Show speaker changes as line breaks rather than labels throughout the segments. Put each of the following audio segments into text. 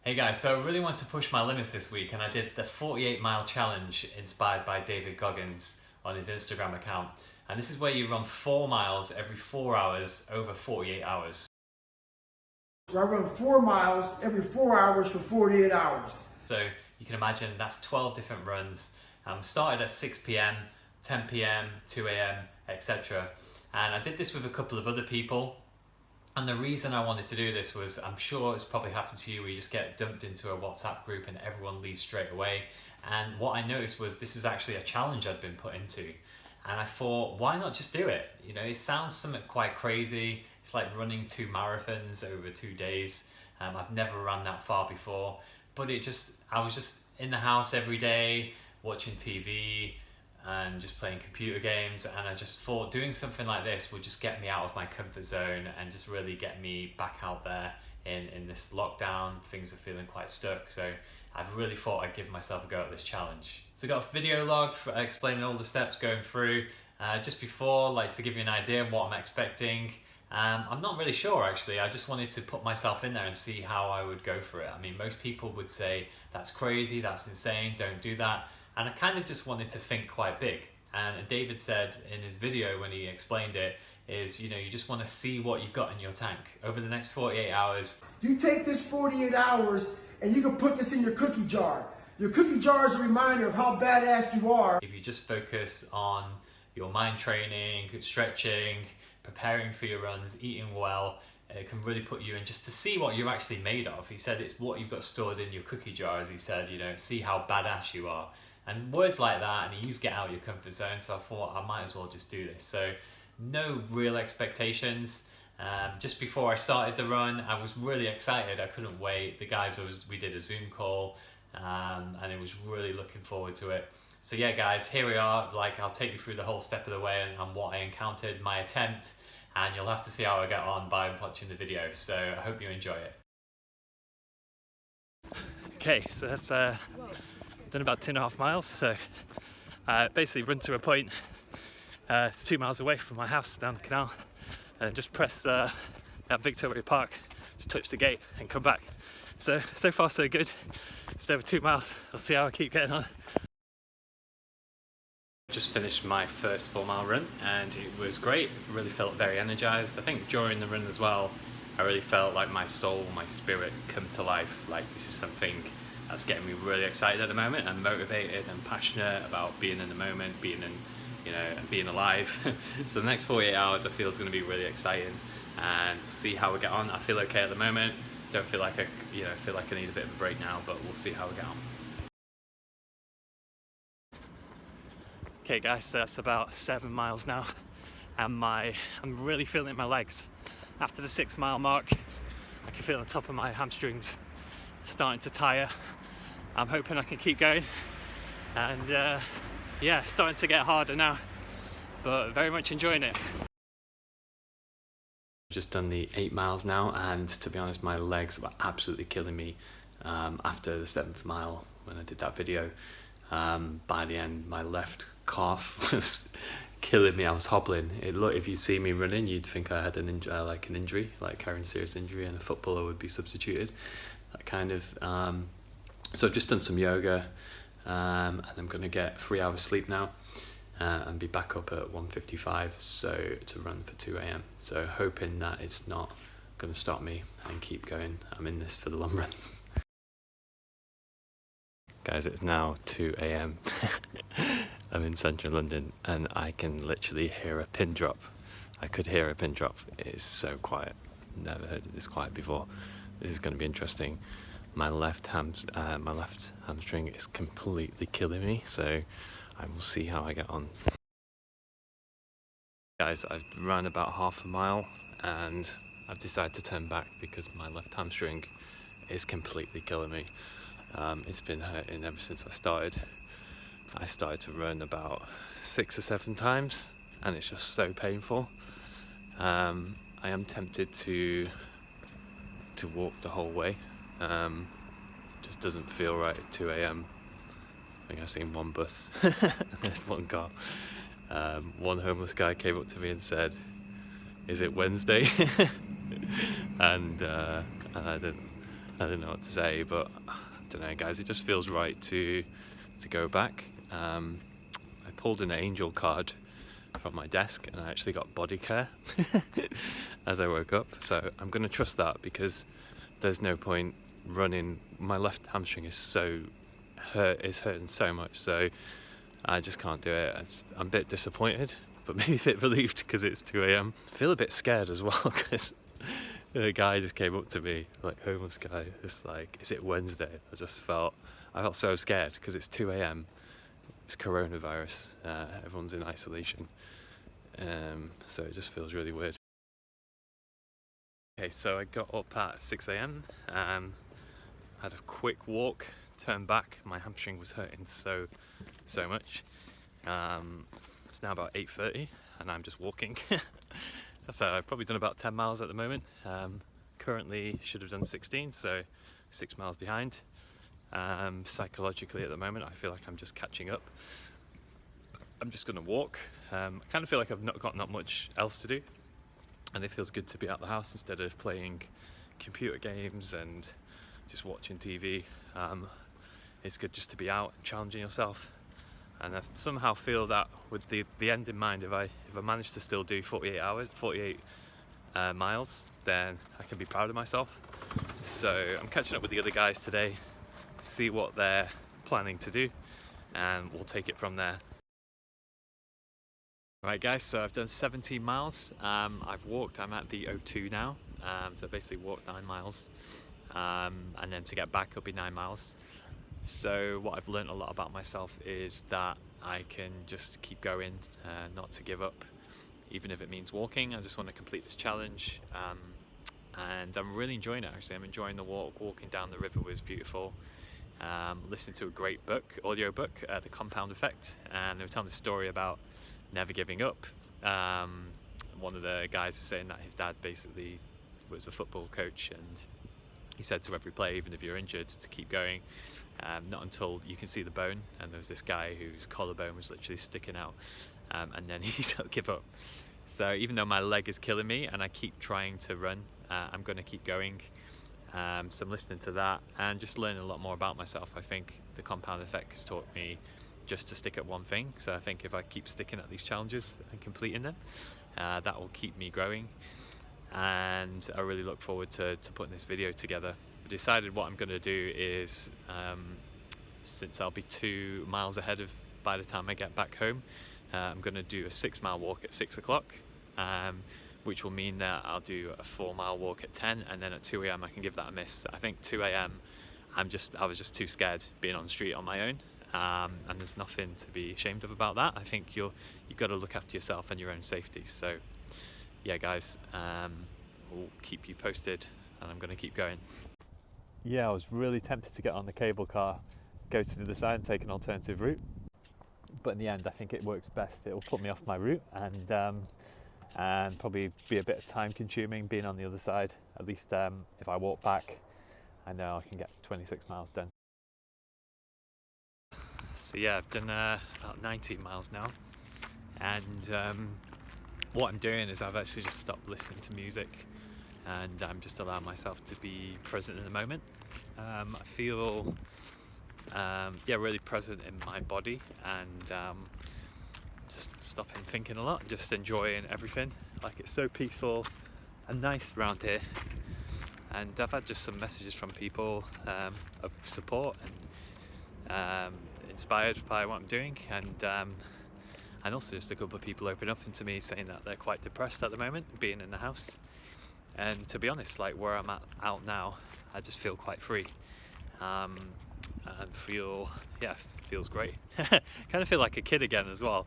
Hey guys, so I really want to push my limits this week and I did the 48-mile challenge inspired by David Goggins on his Instagram account. And this is where you run 4 miles every 4 hours over 48 hours.
I run 4 miles every 4 hours for 48 hours.
So you can imagine that's 12 different runs. Started at 6 p.m, 10 p.m, 2 a.m, etc. And I did this with a couple of other people. And the reason I wanted to do this was, I'm sure it's probably happened to you, where you just get dumped into a WhatsApp group and everyone leaves straight away. And what I noticed was this was actually a challenge I'd been put into. And I thought, why not just do it? You know, it sounds something quite crazy. It's like running 2 marathons over 2 days. I've never run that far before, but I was just in the house every day, watching TV, and just playing computer games, and I just thought doing something like this would just get me out of my comfort zone and just really get me back out there in this lockdown. Things are feeling quite stuck, so I've really thought I'd give myself a go at this challenge. So I got a video log for explaining all the steps going through. Just before, like, to give you an idea of what I'm expecting. I'm not really sure actually. I just wanted to put myself in there and see how I would go for it. I mean, most people would say that's crazy, that's insane, don't do that. And I kind of just wanted to think quite big. And David said in his video when he explained it, is, you know, you just want to see what you've got in your tank over the next 48 hours.
You take this 48 hours and you can put this in your cookie jar. Your cookie jar is a reminder of how badass you are.
If you just focus on your mind training, stretching, preparing for your runs, eating well, it can really put you in just to see what you're actually made of. He said it's what you've got stored in your cookie jar, as he said, you know, see how badass you are. And words like that, and he used get out of your comfort zone, so I thought I might as well just do this. So no real expectations. Just before I started the run, I was really excited. I couldn't wait. The guys, we did a Zoom call, and it was really looking forward to it. So yeah, guys, here we are. Like, I'll take you through the whole step of the way and what I encountered, my attempt, and you'll have to see how I get on by watching the video. So I hope you enjoy it. Okay, so that's done about 2.5 miles. So basically run to a point. It's 2 miles away from my house down the canal, and just press at Victoria Park, just touch the gate and come back. So far so good. Just over 2 miles. I'll see how I keep getting on. Just finished my first 4 mile run and it was great. I really felt very energized. I think during the run as well, I really felt like my soul, my spirit come to life. Like, this is something that's getting me really excited at the moment. I'm motivated and passionate about being in the moment, being in, you know, and being alive. So the next 48 hours I feel is going to be really exciting, and to see how we get on. I feel okay at the moment. Don't feel like feel like I need a bit of a break now, but we'll see how we get on. Okay guys, so that's about 7 miles now, and I'm really feeling my legs. After the 6 mile mark, I can feel the top of my hamstrings starting to tire. I'm hoping I can keep going, and yeah, starting to get harder now, but very much enjoying it. Just done the 8 miles now, and to be honest, my legs were absolutely killing me after the 7th mile when I did that video. By the end, my left calf was killing me. I was hobbling. If you see me running, you'd think I had an injury, like carrying a serious injury, and a footballer would be substituted. That kind of. So I've just done some yoga, and I'm going to get 3 hours sleep now, and be back up at 1:55. So to run for 2 a.m. So hoping that it's not going to stop me and keep going. I'm in this for the long run. Guys, it's now 2 a.m. I'm in central London and I can literally hear a pin drop. I could hear a pin drop. It is so quiet. Never heard it this quiet before. This is going to be interesting. My left hamstring is completely killing me, so I will see how I get on. Guys, I've run about half a mile and I've decided to turn back because my left hamstring is completely killing me. It's been hurting ever since I started. I started to run about 6 or 7 times and it's just so painful. I am tempted to walk the whole way. Just doesn't feel right at 2 a.m. I think I've seen one bus, one car. One homeless guy came up to me and said, "Is it Wednesday?" and I
I don't know what to say, but I don't know, guys, it just feels right to go back. I pulled an angel card from my desk and I actually got body care as I woke up, so I'm going to trust that, because there's no point running. My left hamstring is hurting so much, so I just can't do it. I'm a bit disappointed, but maybe a bit relieved because it's 2 a.m. I feel a bit scared as well, because the guy just came up to me, like homeless guy, just like, is it Wednesday? I felt so scared because it's 2 a.m. It's coronavirus, everyone's in isolation, so it just feels really weird. Okay, so I got up at 6 a.m. Had a quick walk, turned back. My hamstring was hurting so much. It's now about 8:30 and I'm just walking. So I've probably done about 10 miles at the moment. Currently should have done 16, so 6 miles behind. Psychologically at the moment I feel like I'm just catching up. I'm just going to walk. I kind of feel like I've not got much else to do, and it feels good to be out the house instead of playing computer games and just watching TV. It's good just to be out and challenging yourself, and I somehow feel that with the end in mind, if I manage to still do 48 miles, then I can be proud of myself. So I'm catching up with the other guys today, see what they're planning to do, and we'll take it from there. Right guys, so I've done 17 miles. I've walked, I'm at the O2 now, so I basically walked 9 miles, and then to get back it'll be 9 miles. So what I've learned a lot about myself is that I can just keep going, not to give up, even if it means walking. I just want to complete this challenge, and I'm really enjoying it actually. I'm enjoying the walk. Walking down the river was beautiful. Listening to a great audio book, The Compound Effect, and they were telling the story about never giving up. One of the guys was saying that his dad basically was a football coach, and he said to every player, even if you're injured, to keep going, not until you can see the bone. And there was this guy whose collarbone was literally sticking out, and then he said give up. So even though my leg is killing me and I keep trying to run, I'm going to keep going. So I'm listening to that and just learning a lot more about myself. I think the compound effect has taught me just to stick at one thing. So I think if I keep sticking at these challenges and completing them, that will keep me growing. And I really look forward to putting this video together. I decided what I'm going to do is, since I'll be 2 miles ahead of by the time I get back home, I'm going to do a 6-mile walk at 6 o'clock, which will mean that I'll do a 4-mile walk at 10, and then at 2 a.m. I can give that a miss. I think 2 a.m. I was just too scared being on the street on my own. And there's nothing to be ashamed of about that. I think you've got to look after yourself and your own safety. So yeah guys, we'll keep you posted, and I'm going to keep going. Yeah, I was really tempted to get on the cable car, go to the other side and take an alternative route, but in the end I think it works best. It will put me off my route and probably be a bit of time consuming being on the other side. At least if I walk back, I know I can get 26 miles done. So yeah, I've done about 19 miles now, and what I'm doing is I've actually just stopped listening to music, and I'm just allowing myself to be present in the moment. I feel really present in my body, and just stopping thinking a lot and just enjoying everything. Like, it's so peaceful and nice around here, and I've had just some messages from people of support and inspired by what I'm doing, and also just a couple of people open up into me saying that they're quite depressed at the moment, being in the house. And to be honest, like where I'm out now, I just feel quite free, and feels great. Kind of feel like a kid again as well,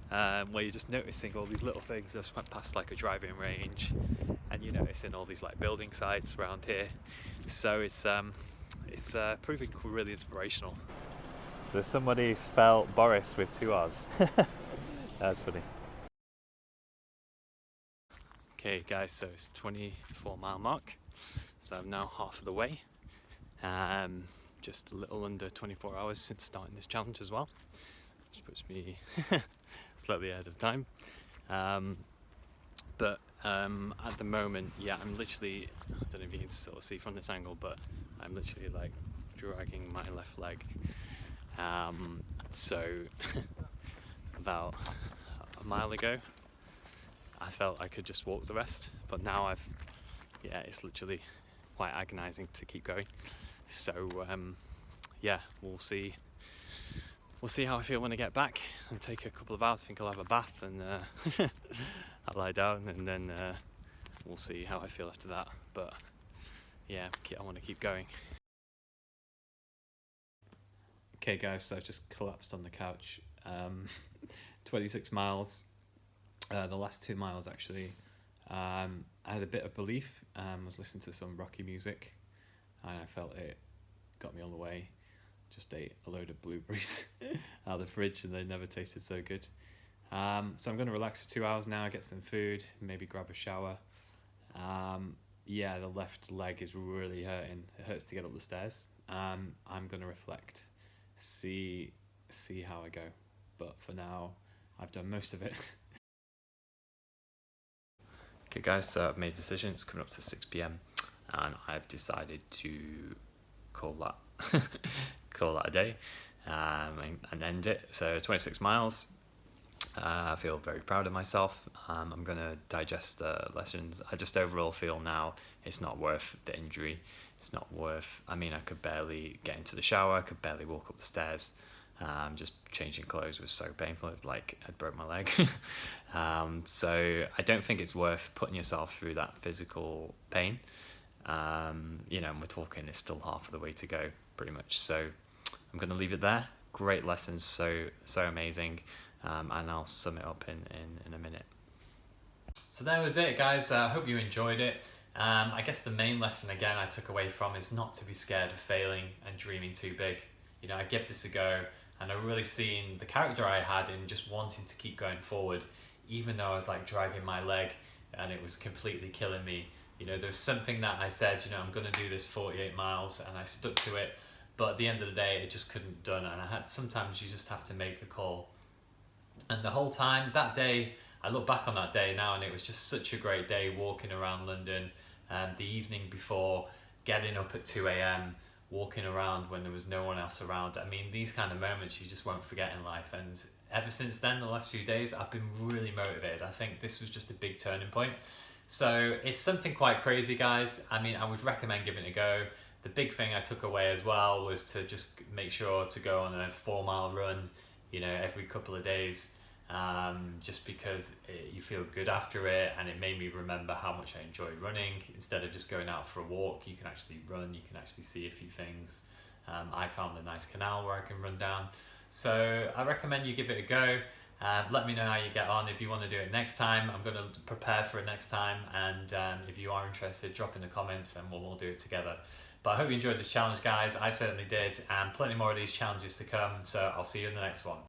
where you're just noticing all these little things. I just went past like a driving range, and you're noticing all these like building sites around here. So it's proving really inspirational. So somebody spelled Boris with 2 R's. That's funny. Okay guys, so it's 24-mile mark. So I'm now half of the way. Just a little under 24 hours since starting this challenge as well, which puts me slightly ahead of time. But at the moment, yeah, I'm literally, I don't know if you can sort of see from this angle, but I'm literally like dragging my left leg. So about a mile ago, I felt I could just walk the rest, but now it's literally quite agonizing to keep going. So yeah, we'll see how I feel when I get back and take a couple of hours. I think I'll have a bath and I'll lie down, and then we'll see how I feel after that. But yeah, I want to keep going. Okay guys, so I've just collapsed on the couch. 26 miles, the last 2 miles actually. I had a bit of belief. I was listening to some rocky music and I felt it got me on the way. Just ate a load of blueberries out of the fridge and they never tasted so good. So I'm going to relax for 2 hours now, get some food, maybe grab a shower. Yeah, the left leg is really hurting. It hurts to get up the stairs. I'm going to reflect, see how I go. But for now, I've done most of it. Okay guys, so I've made a decision. It's coming up to 6 p.m. and I've decided to call that a day and end it. So 26 miles. I feel very proud of myself. I'm going to digest the lessons. I just overall feel now it's not worth the injury. It's not worth, I mean, I could barely get into the shower. I could barely walk up the stairs. Just changing clothes was so painful. It's like I'd broke my leg. So I don't think it's worth putting yourself through that physical pain. You know, and we're talking, it's still half of the way to go pretty much. So I'm going to leave it there. Great lessons, so amazing. And I'll sum it up in a minute. So that was it guys. I hope you enjoyed it. I guess the main lesson again I took away from is not to be scared of failing and dreaming too big. You know, I give this a go and I really seen the character I had in just wanting to keep going forward, even though I was like dragging my leg and it was completely killing me. You know, there's something that I said, you know, I'm going to do this 48 miles and I stuck to it. But at the end of the day, it just couldn't done. And sometimes you just have to make a call. And the whole time, that day, I look back on that day now and it was just such a great day walking around London. The evening before, getting up at 2 a.m, walking around when there was no one else around. I mean, these kind of moments you just won't forget in life. And ever since then, the last few days, I've been really motivated. I think this was just a big turning point. So it's something quite crazy, guys. I mean, I would recommend giving it a go. The big thing I took away as well was to just make sure to go on a 4-mile run, you know, every couple of days. Just because you feel good after it, and it made me remember how much I enjoy running. Instead of just going out for a walk, you can actually run, you can actually see a few things. I found a nice canal where I can run down. So I recommend you give it a go. Let me know how you get on. If you want to do it next time, I'm going to prepare for it next time. And if you are interested, drop in the comments and we'll all do it together. But I hope you enjoyed this challenge, guys. I certainly did. And plenty more of these challenges to come. So I'll see you in the next one.